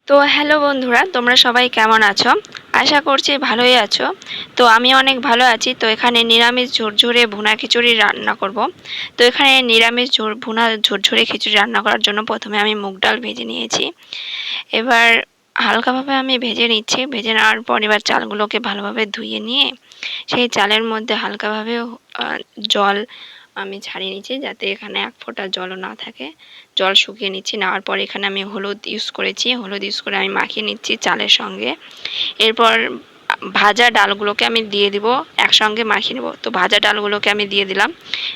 তো হ্যালো বন্ধুরা, তোমরা সবাই কেমন আছো? আশা করছি ভালোই আছো। তো আমি অনেক ভালো আছি। তো এখানে নিরামিষ ঝুরঝুরে ভুনা খিচুড়ি রান্না করব। তো এখানে নিরামিষ ভুনা ঝুরঝুরে খিচুড়ি রান্না করার জন্য প্রথমে আমি মুগ ডাল ভেজে নিয়েছি। এবার হালকাভাবে আমি ভেজে নিচ্ছি। ভেজে নেওয়ার পর এবার চালগুলোকে ভালোভাবে ধুয়ে নিয়ে সেই চালের মধ্যে হালকাভাবে জল আমি ছাড়িয়ে নিচ্ছি, যাতে এখানে এক ফোঁটা জলও না থাকে। জল শুকিয়ে নিচ্ছি। নেওয়ার পর এখানে আমি হলুদ ইউজ করেছি। হলুদ ইউজ করে আমি মাখিয়ে নিচ্ছি চালের সঙ্গে। এরপর ভাজা ডালগুলোকে আমি দিয়ে দিব, একসঙ্গে মাখিয়ে নেব। তো ভাজা ডালগুলোকে আমি দিয়ে দিলাম।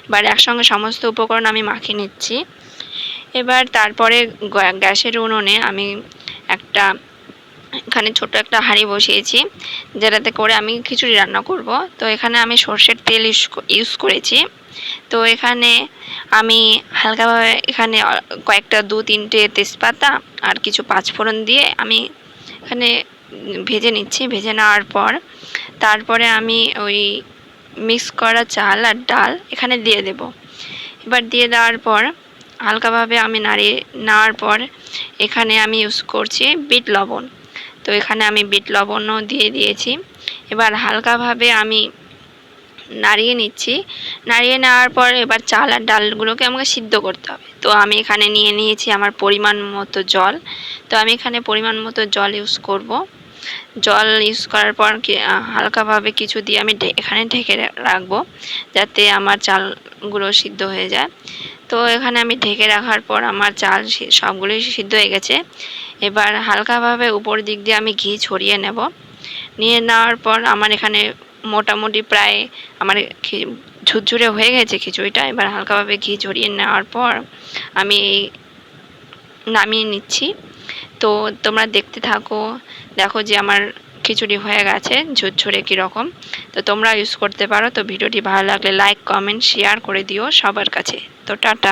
এবার একসঙ্গে সমস্ত উপকরণ আমি মাখিয়ে নিচ্ছি। এবার তারপরে গ্যাসের উনুনে আমি একটা এখানে ছোট একটা হাঁড়ি বসিয়েছি, যেটাতে করে আমি খিচুড়ি রান্না করব। তো এখানে আমি সর্ষের তেল ইউজ করেছি। তো এখানে আমি হালকাভাবে এখানে কয়েকটা 2-3টে তেজপাতা আর কিছু পাঁচফোড়ন দিয়ে আমি এখানে ভেজে নিচ্ছি। ভেজে নেওয়ার পর তারপরে আমি ওই মিক্স করা চাল আর ডাল এখানে দিয়ে দেব। এবার দিয়ে দেওয়ার পর হালকাভাবে আমি নাড়িয়ে নেওয়ার পর এখানে আমি ইউজ করছি বিট লবণ। তো এখানে আমি বিট লবণও দিয়ে দিয়েছি। এবার হালকাভাবে আমি নাড়িয়ে নিচ্ছি। নাড়িয়ে নেওয়ার পর এবার চাল আর ডালগুলোকে আমাকে সিদ্ধ করতে হবে। তো আমি এখানে নিয়ে নিয়েছি আমার পরিমাণ মতো জল। তো আমি এখানে পরিমাণ মতো জল ইউজ করব। জল ইউজ করার পর হালকাভাবে কিছু দিয়ে আমি এখানে ঢেকে রাখবো, যাতে আমার চালগুলো সিদ্ধ হয়ে যায়। তো এখানে আমি ঢেকে রাখার পর আমার চাল সবগুলোই সিদ্ধ হয়ে গেছে। এবার হালকাভাবে উপর দিক দিয়ে আমি ঘি ছড়িয়ে নেব। নিয়ে নেওয়ার পর আমার এখানে মোটামুটি প্রায় আমার ঝুরঝুরে হয়ে গেছে খিচুড়িটা। এবার হালকাভাবে ঘি ছড়িয়ে নেওয়ার পর আমি নামিয়ে নিচ্ছি। তো তোমরা দেখতে থাকো, দেখো যে আমার খিচুড়ি হয়ে গেছে ঝুরঝুরে কীরকম। তো তোমরা ইউজ করতে পারো। তো ভিডিওটি ভালো লাগলে লাইক, কমেন্ট, শেয়ার করে দিও সবার কাছে। তো টাটা।